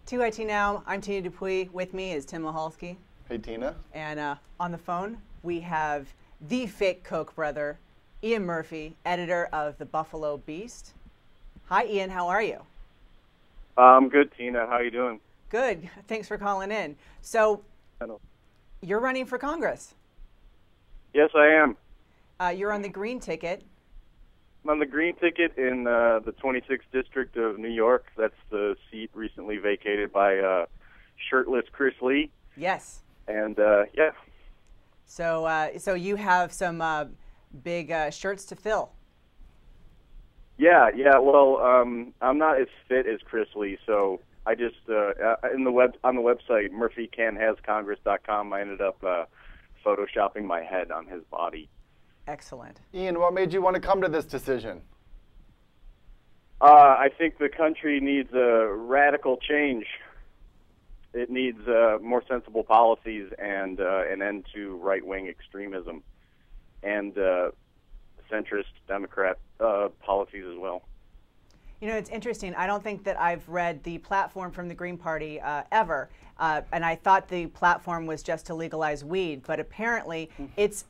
TYT Now, I'm Tina Dupuis. With me is Tim Mahalski. Hey, Tina. And on the phone, we have the fake Koch brother, Ian Murphy, editor of the Buffalo Beast. Hi, Ian. How are you? I'm good, Tina. How you doing? Good. Thanks for calling in. So, you're running for Congress. Yes, I am. You're on the green ticket. I'm on the green ticket in the 26th District of New York. That's the seat recently vacated by shirtless Chris Lee. Yes. And, yeah. So you have some big shirts to fill. Yeah. Well, I'm not as fit as Chris Lee, so I just on the website murphycanhascongress.com, I ended up photoshopping my head on his body. Excellent. Ian, what made you want to come to this decision? I think the country needs a radical change. It needs more sensible policies and an end to right-wing extremism and centrist Democrat policies as well. You know, it's interesting. I don't think that I've read the platform from the Green Party ever, and I thought the platform was just to legalize weed, but apparently it's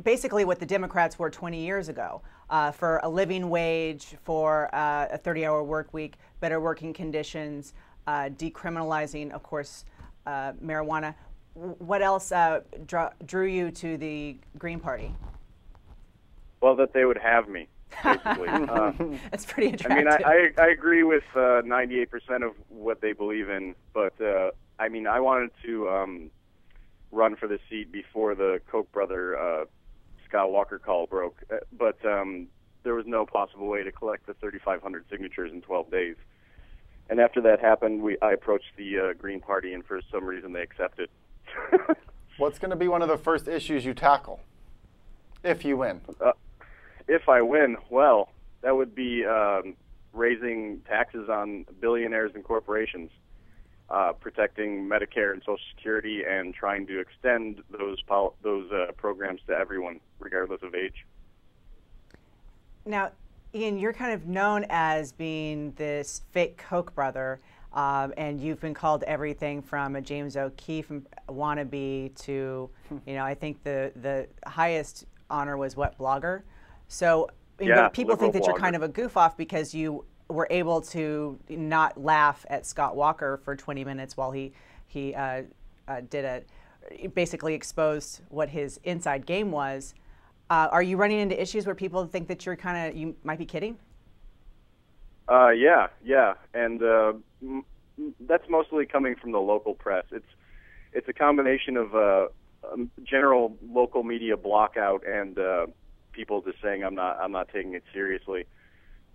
basically what the Democrats were 20 years ago, for a living wage, for a 30-hour work week, better working conditions, decriminalizing, of course, marijuana. What else drew you to the Green Party? Well, that they would have me, basically. That's pretty attractive. I mean, I agree with 98% of what they believe in, but I mean, I wanted to run for the seat before the Koch brother Scott Walker call broke, but there was no possible way to collect the 3,500 signatures in 12 days. And after that happened, I approached the Green Party, and for some reason they accepted. What's going to be one of the first issues you tackle if you win? If I win, well, that would be raising taxes on billionaires and corporations, protecting Medicare and Social Security, and trying to extend those programs to everyone, regardless of age. Now, Ian, you're kind of known as being this fake Koch brother, and you've been called everything from a James O'Keefe wannabe to, you know, I think the highest honor was what, blogger? So yeah, people think that blogger. you're kind of a goof off because you were able to not laugh at Scott Walker for 20 minutes while he basically exposed what his inside game was. Are you running into issues where people think that you might be kidding? Yeah, and that's mostly coming from the local press. It's a combination of general local media blockout and people just saying I'm not taking it seriously.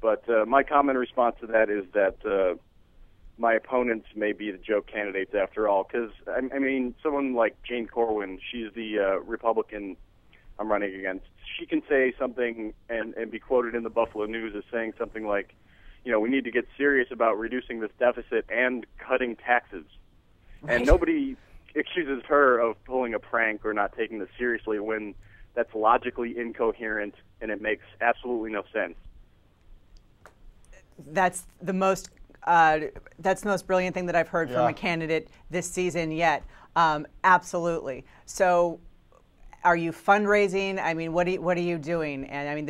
But my common response to that is that my opponents may be the joke candidates after all. Because I mean, someone like Jane Corwin, she's the Republican I'm running against. She can say something and be quoted in the Buffalo News as saying something like, you know, we need to get serious about reducing this deficit and cutting taxes. Right. And nobody accuses her of pulling a prank or not taking this seriously when that's logically incoherent and it makes absolutely no sense. That's the most brilliant thing that I've heard from a candidate this season yet. Absolutely. So, are you fundraising? I mean, what are you doing? And I mean,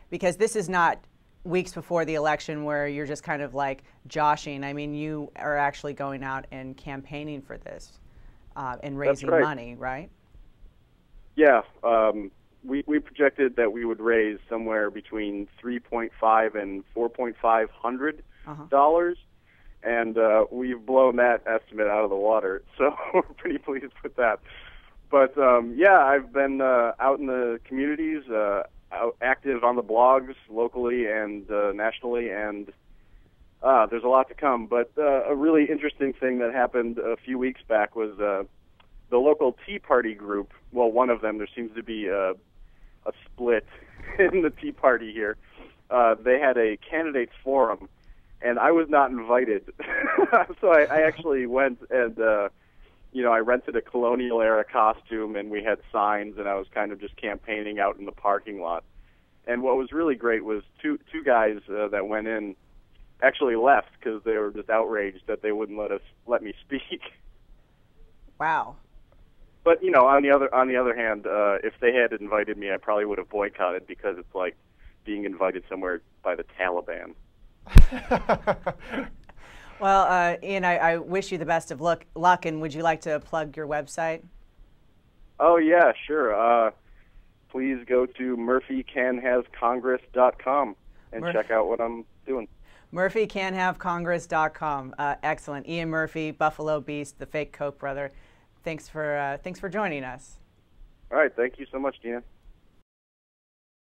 because this is not weeks before the election where you're just kind of like joshing. I mean, you are actually going out and campaigning for this and raising money, right? Yeah. We projected that we would raise somewhere between $3.5 and $4.5 dollars, and we've blown that estimate out of the water. So we're pretty pleased with that. But yeah, I've been out in the communities, active on the blogs locally and nationally, and there's a lot to come. But a really interesting thing that happened a few weeks back was the local Tea Party group. Well, one of them. There seems to be a split in the Tea Party here. They had a candidates forum, and I was not invited. So I actually went and I rented a colonial era costume, and we had signs, and I was kind of just campaigning out in the parking lot. And what was really great was two guys that went in actually left because they were just outraged that they wouldn't let me speak. Wow. But you know, on the other hand, if they had invited me, I probably would have boycotted, because it's like being invited somewhere by the Taliban. Well, Ian, I wish you the best of luck. And would you like to plug your website? Oh yeah, sure. Please go to murphycanhascongress.com and check out what I'm doing. murphycanhavecongress.com. Excellent. Ian Murphy, Buffalo Beast, the fake Koch brother. Thanks for joining us. All right. Thank you so much, Gina.